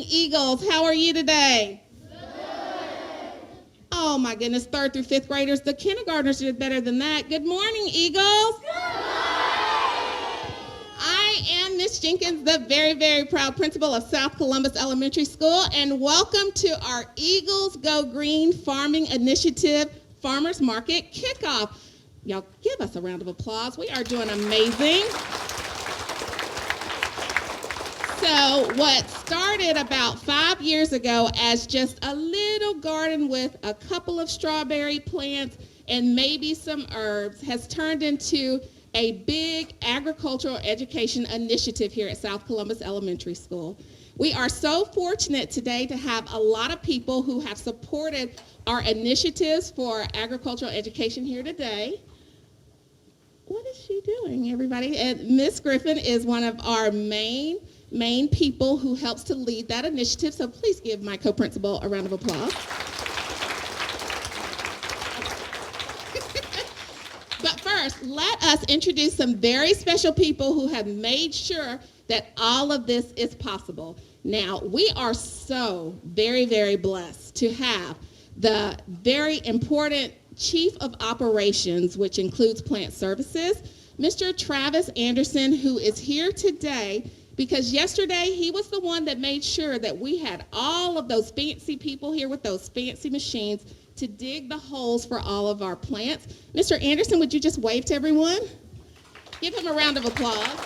Eagles. How are you today? Oh my goodness, 3rd through 5th graders. The kindergartners did better than that. Good morning, Eagles. I am Miss Jenkins, the very, very proud principal of South Columbus Elementary School, and welcome to our Eagles Go Green Farming Initiative Farmers Market Kickoff. Y'all give us a round of applause. We are doing amazing. So what started about 5 years ago as just a little garden with a couple of strawberry plants and maybe some herbs has turned into a big agricultural education initiative here at South Columbus Elementary School. We are so fortunate today to have a lot of people who have supported our initiatives for agricultural education here today. What is she doing, everybody? And Miss Griffin is one of our main people who helps to lead that initiative. So please give my co-principal a round of applause. But first, let us introduce some very special people who have made sure that all of this is possible. Now, we are so very, very blessed to have the very important Chief of Operations, which includes Plant Services, Mr. Travis Anderson, who is here today because yesterday he was the one that made sure that we had all of those fancy people here with those fancy machines to dig the holes for all of our plants. Mr. Anderson, would you just wave to everyone? Give him a round of applause.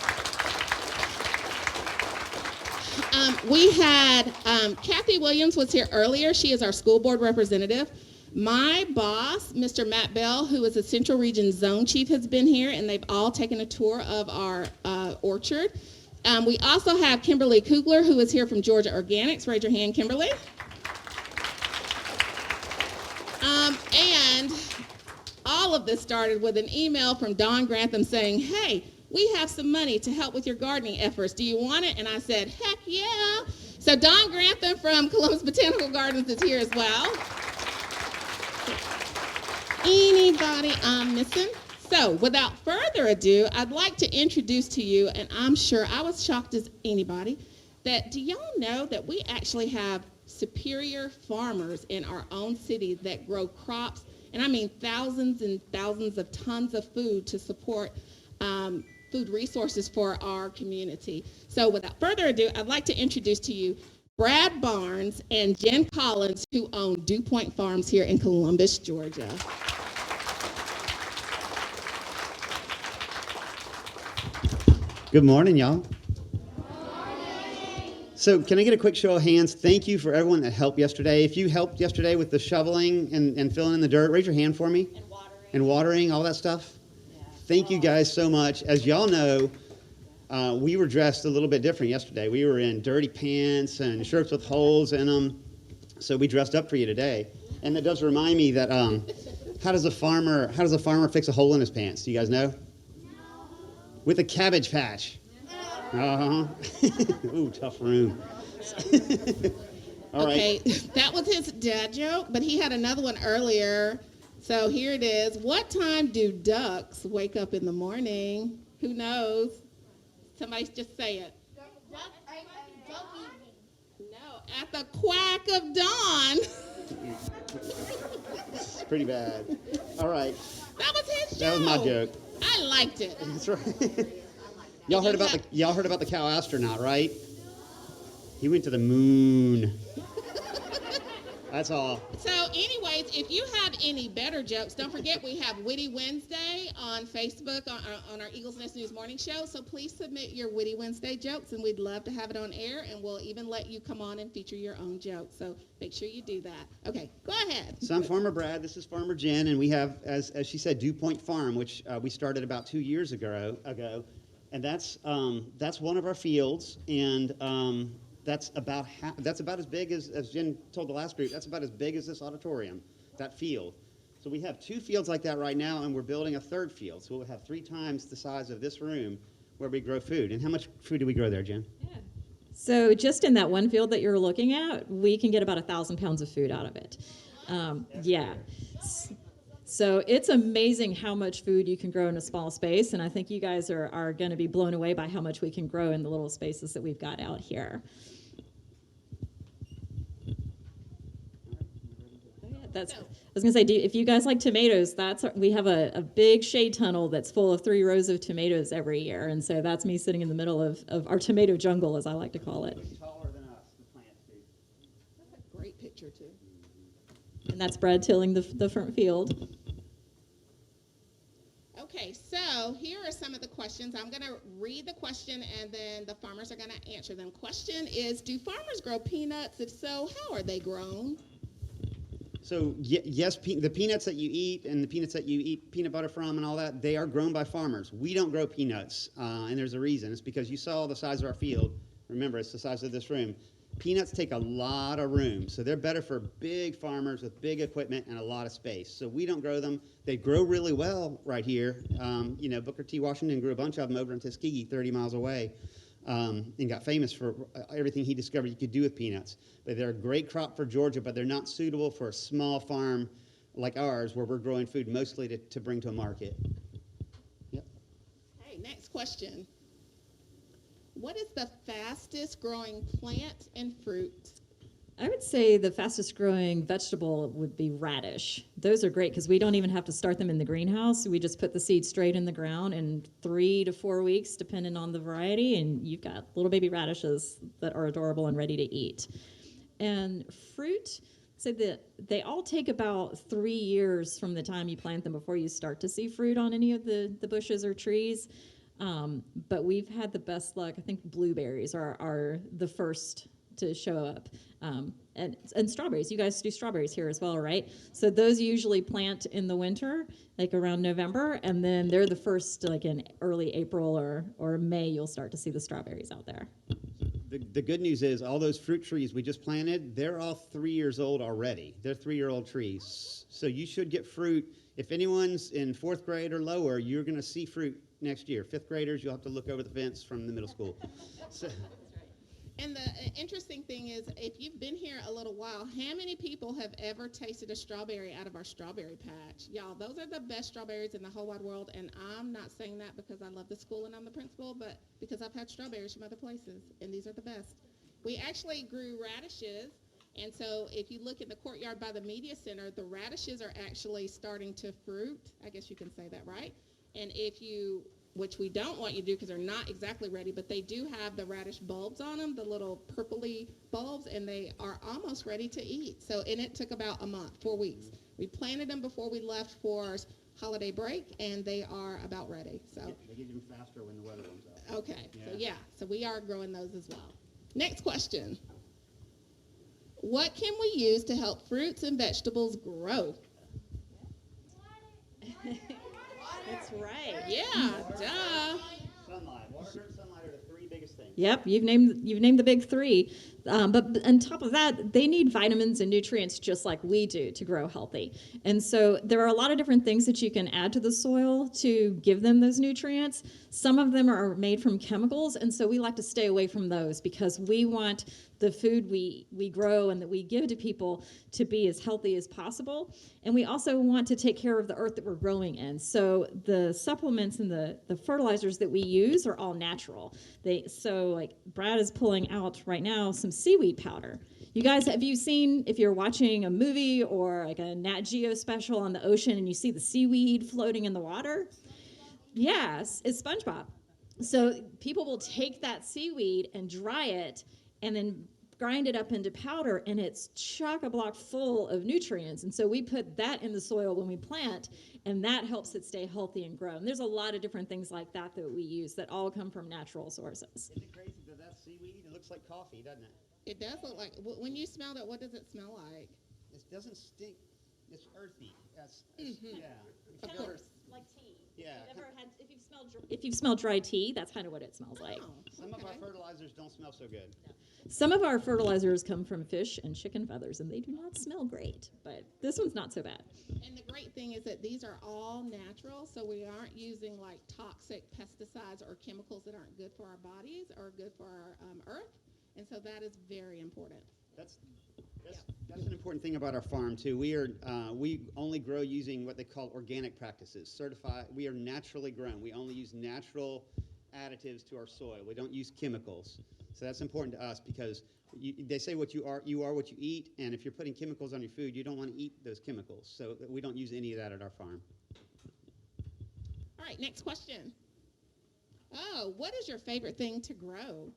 We had Kathy Williams was here earlier. She is our school board representative. My boss, Mr. Matt Bell, who is a Central Region Zone Chief, has been here, and they've all taken a tour of our orchard. We also have Kimberly Kugler, who is here from Georgia Organics. Raise your hand, Kimberly. And all of this started with an email from Don Grantham saying, hey, we have some money to help with your gardening efforts. Do you want it? And I said, heck yeah. So Don Grantham from Columbus Botanical Gardens is here as well. Anybody I'm missing? So without further ado, I'd like to introduce to you, and I'm sure I was shocked as anybody, that do y'all know that we actually have superior farmers in our own city that grow crops, and I mean thousands and thousands of tons of food to support food resources for our community. So without further ado, I'd like to introduce to you Brad Barnes and Jenn Collins, who own Dew Point Farms here in Columbus, Georgia. Good morning, y'all. Good morning. So can I get a quick show of hands? Thank you for everyone that helped yesterday. If you helped yesterday with the shoveling and filling in the dirt, raise your hand for me. And watering, all that stuff. Yeah. Thank you guys so much. As y'all know, we were dressed a little bit different yesterday. We were in dirty pants and shirts with holes in them. So we dressed up for you today. And that does remind me that how does a farmer fix a hole in his pants? Do you guys know? With a cabbage patch. Uh-huh. Ooh, tough room. All right. Okay, that was his dad joke, but he had another one earlier. So here it is. What time do ducks wake up in the morning? Who knows? Somebody just say it. No, at the quack of dawn. It's pretty bad. All right. That was his joke. That was my joke. I liked it. That's right. Y'all heard about the cow astronaut, right? He went to the moon. That's all. So anyways, if you have any better jokes, don't forget we have Witty Wednesday on Facebook on our Eagles Nest News Morning Show. So please submit your Witty Wednesday jokes, and we'd love to have it on air, and we'll even let you come on and feature your own jokes. So make sure you do that. Okay, go ahead. So I'm Farmer Brad. This is Farmer Jenn, and we have, as she said, Dew Point Farm, which we started about 2 years ago, and that's one of our fields, and that's about as big as Jenn told the last group. That's about as big as this auditorium, that field. So we have 2 fields like that right now, and we're building a 3rd field. So we'll have 3 times the size of this room where we grow food. And how much food do we grow there, Jenn? Yeah. So just in that one field that you're looking at, we can get about 1,000 pounds of food out of it. Yeah. So it's amazing how much food you can grow in a small space, and I think you guys are going to be blown away by how much we can grow in the little spaces that we've got out here. That's. I was gonna say, if you guys like tomatoes, we have a big shade tunnel that's full of 3 rows of tomatoes every year, and so that's me sitting in the middle of our tomato jungle, as I like to call it. Taller than us, the plants do. That's a great picture too. And that's Brad tilling the front field. Okay, so here are some of the questions. I'm going to read the question and then the farmers are going to answer them. Question is, do farmers grow peanuts? If so, how are they grown? So yes, the peanuts that you eat and the peanuts that you eat peanut butter from and all that, they are grown by farmers. We don't grow peanuts, and there's a reason. It's because you saw the size of our field. Remember, it's the size of this room. Peanuts take a lot of room, so they're better for big farmers with big equipment and a lot of space. So we don't grow them. They grow really well right here. Booker T. Washington grew a bunch of them over in Tuskegee, 30 miles away, and got famous for everything he discovered you could do with peanuts. But they're a great crop for Georgia, but they're not suitable for a small farm like ours where we're growing food mostly to bring to a market. Yep. Okay, next question. What is the fastest growing plant and fruit? I would say the fastest growing vegetable would be radish. Those are great because we don't even have to start them in the greenhouse. We just put the seed straight in the ground in 3 to 4 weeks, depending on the variety, and you've got little baby radishes that are adorable and ready to eat. And fruit, so they all take about 3 years from the time you plant them before you start to see fruit on any of the bushes or trees. But we've had the best luck. I think blueberries are the first to show up. And strawberries. You guys do strawberries here as well, right? So those usually plant in the winter, like around November, and then they're the first, like in early April or May, you'll start to see the strawberries out there. The good news is all those fruit trees we just planted, they're all 3 years old already. They're 3-year-old trees. So you should get fruit. If anyone's in 4th grade or lower, you're going to see fruit next year. 5th graders, you'll have to look over the fence from the middle school. So, And the interesting thing is, if you've been here a little while, how many people have ever tasted a strawberry out of our strawberry patch? Y'all, those are the best strawberries in the whole wide world, and I'm not saying that because I love the school and I'm the principal, but because I've had strawberries from other places, and these are the best. We actually grew radishes, and so if you look in the courtyard by the media center, the radishes are actually starting to fruit. I guess you can say that, right? And which we don't want you to do because they're not exactly ready, but they do have the radish bulbs on them, the little purpley bulbs, and they are almost ready to eat. So, and it took about a month, 4 weeks. We planted them before we left for holiday break, and they are about ready. So they get them faster when the weather warms up. Okay, so we are growing those as well. Next question. What can we use to help fruits and vegetables grow? That's right. Yeah, duh. Sunlight. Water, dirt, sunlight are the 3 biggest things. Yep, you've named the big 3. But on top of that, they need vitamins and nutrients just like we do to grow healthy. And so there are a lot of different things that you can add to the soil to give them those nutrients. Some of them are made from chemicals, and so we like to stay away from those because we want the food we grow and that we give to people to be as healthy as possible. And we also want to take care of the earth that we're growing in. So the supplements and the fertilizers that we use are all natural. So like Brad is pulling out right now some seaweed powder. You guys, have you seen, if you're watching a movie or like a Nat Geo special on the ocean and you see the seaweed floating in the water? Yes, it's SpongeBob. So people will take that seaweed and dry it and then grind it up into powder, and it's chock-a-block full of nutrients. And so we put that in the soil when we plant, and that helps it stay healthy and grow. And there's a lot of different things like that we use that all come from natural sources. Isn't it crazy that seaweed? It looks like coffee, doesn't it? It does look like, when you smelled it, what does it smell like? It doesn't stink. It's earthy. Yeah. Of course. Like tea. Yeah. If you've smelled dry tea, that's kind of what it smells like. Oh, Some of okay. our fertilizers don't smell so good. Some of our fertilizers come from fish and chicken feathers, and they do not smell great, but this one's not so bad. And the great thing is that these are all natural, so we aren't using like toxic pesticides or chemicals that aren't good for our bodies or good for our earth. And so that is very important. That's an important thing about our farm too. We only grow using what they call organic practices. Certified. We are naturally grown. We only use natural additives to our soil. We don't use chemicals. So that's important to us because They say what you are what you eat, and if you're putting chemicals on your food, you don't want to eat those chemicals. So we don't use any of that at our farm. All right, next question. Oh, what is your favorite thing to grow?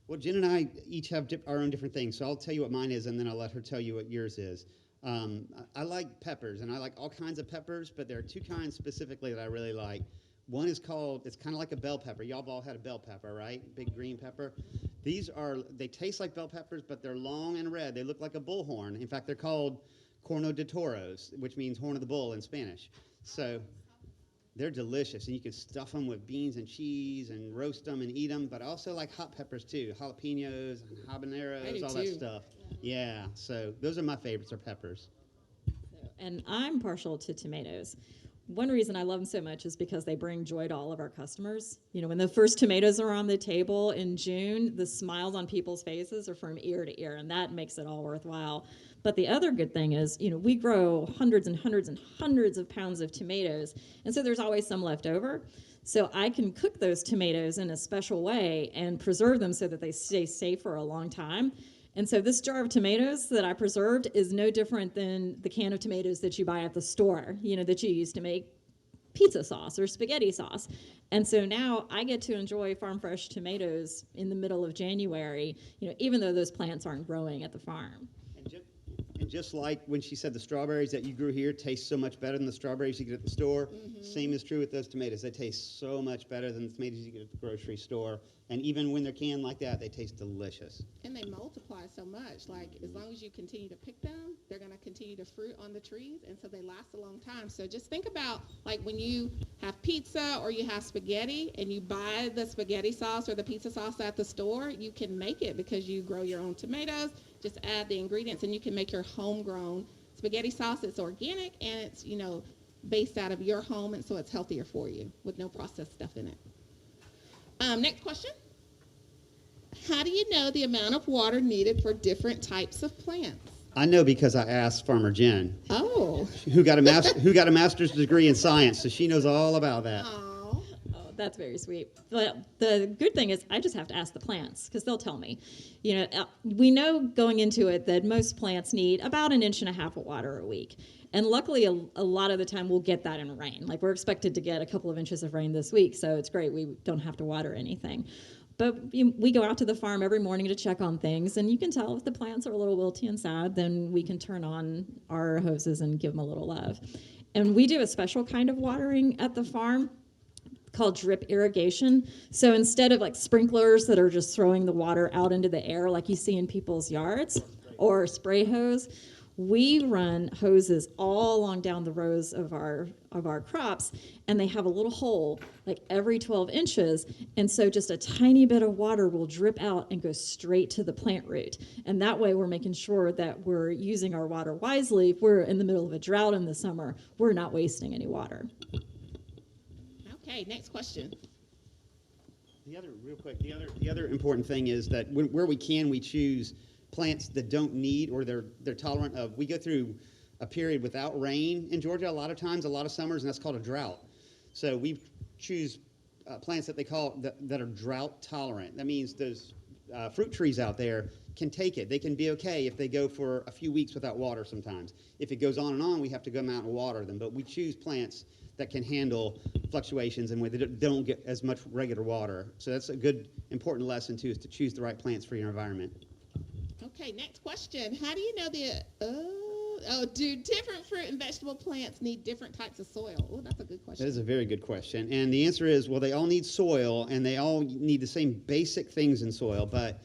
Well, Jen and I each have our own different things, so I'll tell you what mine is, and then I'll let her tell you what yours is. I like peppers, and I like all kinds of peppers, but there are two kinds specifically that I really like. One is it's kind of like a bell pepper. Y'all have all had a bell pepper, right? Big green pepper. They taste like bell peppers, but they're long and red. They look like a bullhorn. In fact, they're called corno de toros, which means horn of the bull in Spanish. So they're delicious, and you can stuff them with beans and cheese and roast them and eat them. But I also like hot peppers, too, jalapenos and habaneros, all that stuff. Yeah, so those are my favorites, are peppers. And I'm partial to tomatoes. One reason I love them so much is because they bring joy to all of our customers. You know, when the first tomatoes are on the table in June, the smiles on people's faces are from ear to ear, and that makes it all worthwhile. But the other good thing is, you know, we grow hundreds and hundreds and hundreds of pounds of tomatoes, and so there's always some left over. So I can cook those tomatoes in a special way and preserve them so that they stay safe for a long time. And so this jar of tomatoes that I preserved is no different than the can of tomatoes that you buy at the store, you know, that you use to make pizza sauce or spaghetti sauce. And so now I get to enjoy farm fresh tomatoes in the middle of January, you know, even though those plants aren't growing at the farm. And just like when she said the strawberries that you grew here taste so much better than the strawberries you get at the store, same is true with those tomatoes. They taste so much better than the tomatoes you get at the grocery store. And even when they're canned like that, they taste delicious. And they multiply so much. Like, as long as you continue to pick them, they're going to continue to fruit on the trees, and so they last a long time. So just think about, like, when you have pizza or you have spaghetti and you buy the spaghetti sauce or the pizza sauce at the store, you can make it because you grow your own tomatoes. Just add the ingredients, and you can make your homegrown spaghetti sauce. It's organic, and it's, you know, based out of your home, and so it's healthier for you with no processed stuff in it. Next question. How do you know the amount of water needed for different types of plants? I know because I asked Farmer Jenn, Oh. who got a master's degree in science, so she knows all about that. Oh. Oh, that's very sweet. But the good thing is I just have to ask the plants because they'll tell me. You know, we know going into it that most plants need about 1.5 inches of water a week. And luckily, a lot of the time we'll get that in rain. Like, we're expected to get a couple of inches of rain this week, so it's great. We don't have to water anything. But we go out to the farm every morning to check on things, and you can tell if the plants are a little wilty and sad, then we can turn on our hoses and give them a little love. And we do a special kind of watering at the farm called drip irrigation. So instead of like sprinklers that are just throwing the water out into the air like you see in people's yards, or spray hose, we run hoses all along down the rows of our crops, and they have a little hole like every 12 inches, and so just a tiny bit of water will drip out and go straight to the plant root. And that way we're making sure that we're using our water wisely. If we're in the middle of a drought in the summer, we're not wasting any water. Okay, next question. The other important thing is that where we can, we choose plants that don't need, or they're tolerant of. We go through a period without rain in Georgia a lot of times, a lot of summers, and that's called a drought. So we choose plants that they call that are drought tolerant. That means those fruit trees out there can take it. They can be okay if they go for a few weeks without water sometimes. If it goes on and on, we have to go out and water them. But we choose plants that can handle fluctuations and where they don't get as much regular water. So that's a good, important lesson, too, is to choose the right plants for your environment. Okay, next question. How do you know do different fruit and vegetable plants need different types of soil? Oh, that's a good question. That is a very good question. And the answer is, well, they all need soil, and they all need the same basic things in soil. But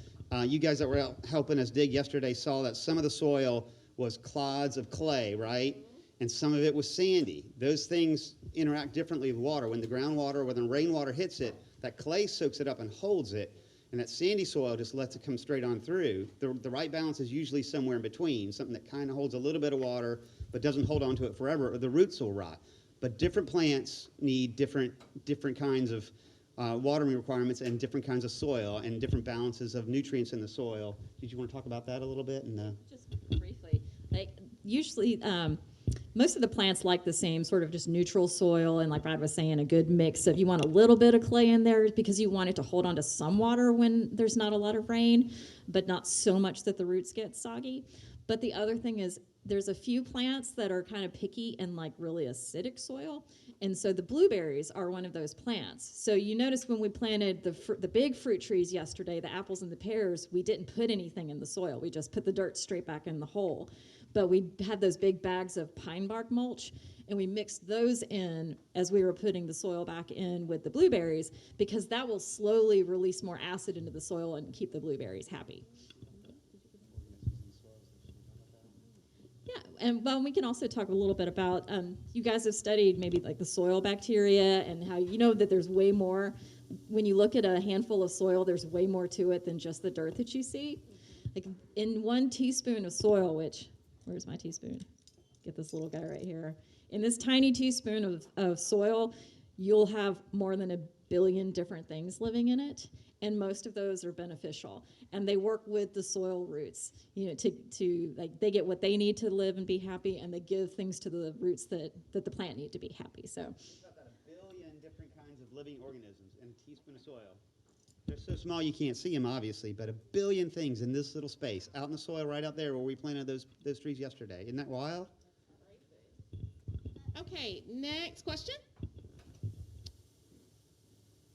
you guys that were out helping us dig yesterday saw that some of the soil was clods of clay, right? And some of it was sandy. Those things interact differently with water. When the groundwater, when the rainwater hits it, that clay soaks it up and holds it. And that sandy soil just lets it come straight on through. The right balance is usually somewhere in between, something that kind of holds a little bit of water but doesn't hold on to it forever, or the roots will rot. But different plants need different kinds of watering requirements and different kinds of soil and different balances of nutrients in the soil. Did you want to talk about that a little bit? Just briefly, like usually most of the plants like the same sort of just neutral soil, and like Brad was saying, a good mix of, you want a little bit of clay in there because you want it to hold on to some water when there's not a lot of rain. but not so much that the roots get soggy. But the other thing is there's a few plants that are kind of picky in like really acidic soil. And so the blueberries are one of those plants. So you notice when we planted the big fruit trees yesterday, the apples and the pears, we didn't put anything in the soil. We just put the dirt straight back in the hole. But we had those big bags of pine bark mulch, and we mixed those in as we were putting the soil back in with the blueberries, because that will slowly release more acid into the soil and keep the blueberries happy. Yeah, and well, we can also talk a little bit about, you guys have studied maybe like the soil bacteria and how you know that there's way more. When you look at a handful of soil, there's way more to it than just the dirt that you see. Like in 1 teaspoon of soil, which, where's my teaspoon? Get this little guy right here. In this tiny teaspoon of soil, you'll have more than 1 billion different things living in it, and most of those are beneficial. And they work with the soil roots, you know, to like they get what they need to live and be happy, and they give things to the roots that the plant need to be happy. So about 1 billion different kinds of living organisms in a teaspoon of soil. They're so small you can't see them, obviously, but 1 billion things in this little space, out in the soil right out there where we planted those trees yesterday. Isn't that wild? Okay, next question.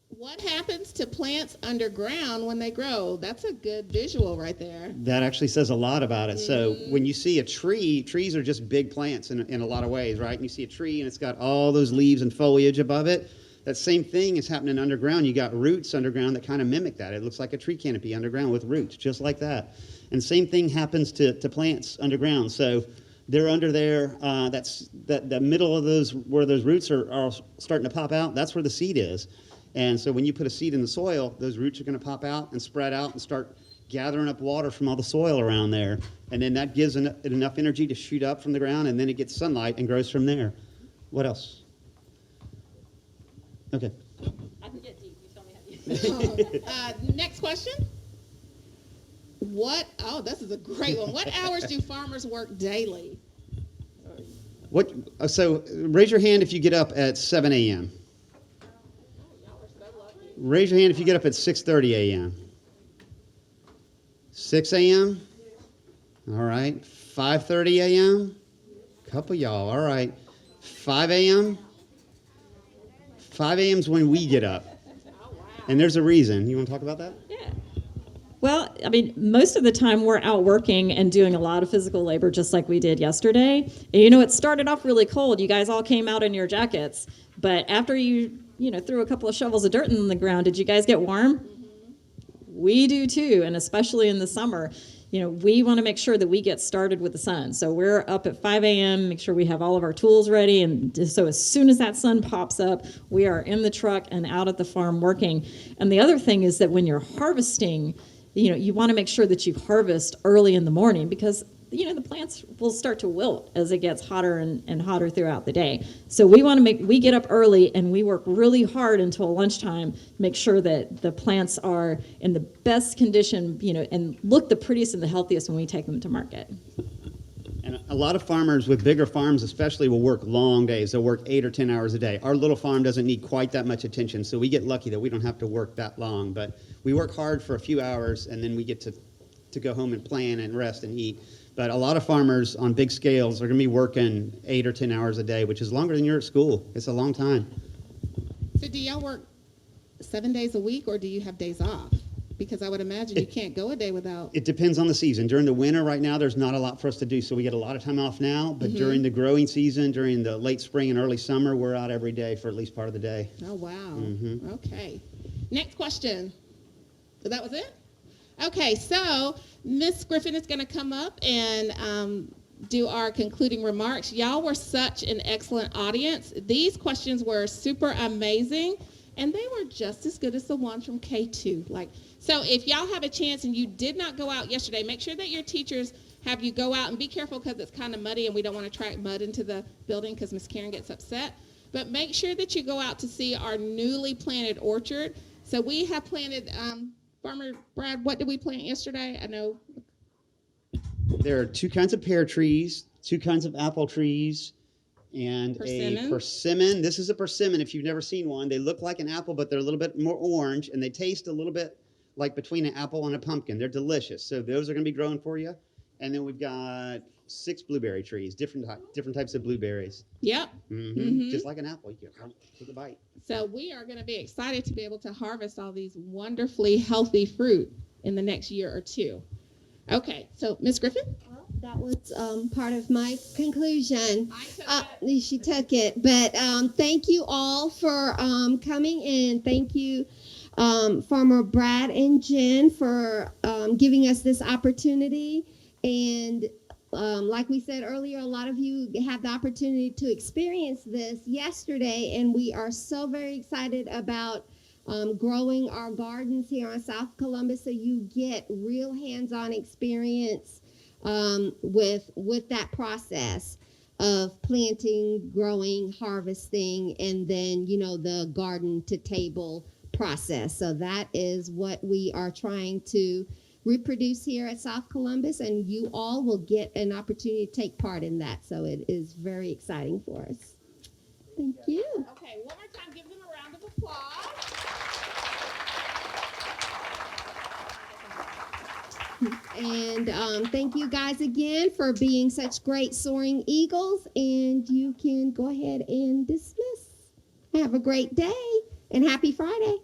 What happens to plants underground when they grow? That's a good visual right there. That actually says a lot about it. So when you see a tree, trees are just big plants in a lot of ways, right? And you see a tree and it's got all those leaves and foliage above it. That same thing is happening underground. You got roots underground that kind of mimic that. It looks like a tree canopy underground with roots, just like that. And same thing happens to plants underground. So they're under there. That's the middle of those, where those roots are starting to pop out. That's where the seed is. And so when you put a seed in the soil, those roots are going to pop out and spread out and start gathering up water from all the soil around there. And then that gives it enough energy to shoot up from the ground, and then it gets sunlight and grows from there. What else? Okay. I can get deep. You tell me how to. Next question. This is a great one. What hours do farmers work daily? So raise your hand if you get up at 7 a.m. Raise your hand if you get up at 6:30 a.m. 6 a.m.? All right. 5:30 a.m.? Couple y'all. All right. 5 a.m.? 5 a.m. is when we get up. And there's a reason. You want to talk about that? Yeah. Well, I mean, most of the time we're out working and doing a lot of physical labor just like we did yesterday. And you know, it started off really cold. You guys all came out in your jackets. But after you threw a couple of shovels of dirt in the ground, did you guys get warm? Mm-hmm. We do too, and especially in the summer. You know, we want to make sure that we get started with the sun. So we're up at 5 a.m., make sure we have all of our tools ready. And so as soon as that sun pops up, we are in the truck and out at the farm working. And the other thing is that when you're harvesting, you know, you want to make sure that you harvest early in the morning, because the plants will start to wilt as it gets hotter and hotter throughout the day. So we get up early and we work really hard until lunchtime, make sure that the plants are in the best condition, and look the prettiest and the healthiest when we take them to market. And a lot of farmers with bigger farms especially will work long days. They'll work 8 or 10 hours a day. Our little farm doesn't need quite that much attention, so we get lucky that we don't have to work that long. But we work hard for a few hours, and then we get to go home and plan and rest and eat. But a lot of farmers on big scales are going to be working 8 or 10 hours a day, which is longer than you're at school. It's a long time. So do y'all work 7 days a week, or do you have days off? Because I would imagine you can't go a day without. It depends on the season. During the winter right now, there's not a lot for us to do, so we get a lot of time off now. But during the growing season, during the late spring and early summer, we're out every day for at least part of the day. Oh, wow. Okay. Next question. So that was it? Okay, so Miss Griffin is going to come up and do our concluding remarks. Y'all were such an excellent audience. These questions were super amazing, and they were just as good as the ones from K2. So if y'all have a chance and you did not go out yesterday, make sure that your teachers have you go out, and be careful because it's kind of muddy and we don't want to track mud into the building because Miss Karen gets upset. But make sure that you go out to see our newly planted orchard. So we have planted... Farmer Brad, what did we plant yesterday? I know. There are 2 kinds of pear trees, 2 kinds of apple trees, and a persimmon. This is a persimmon if you've never seen one. They look like an apple, but they're a little bit more orange, and they taste a little bit like between an apple and a pumpkin. They're delicious. So those are going to be growing for you. And then we've got 6 blueberry trees, different types of blueberries. Yep. Just like an apple, you can take a bite. So we are going to be excited to be able to harvest all these wonderfully healthy fruit in the next year or two. Okay, so Miss Griffin? Well, that was part of my conclusion. I took it. She took it. But thank you all for coming in. Thank you, Farmer Brad and Jenn, for giving us this opportunity. And like we said earlier, a lot of you had the opportunity to experience this yesterday, and we are so very excited about growing our gardens here on South Columbus, so you get real hands-on experience with that process of planting, growing, harvesting, and then the garden to table process. So that is what we are trying to reproduce here at South Columbus, and you all will get an opportunity to take part in that. So it is very exciting for us. Thank you. Okay, one more time, give them a round of applause. And thank you guys again for being such great soaring eagles. And you can go ahead and dismiss. Have a great day and happy Friday.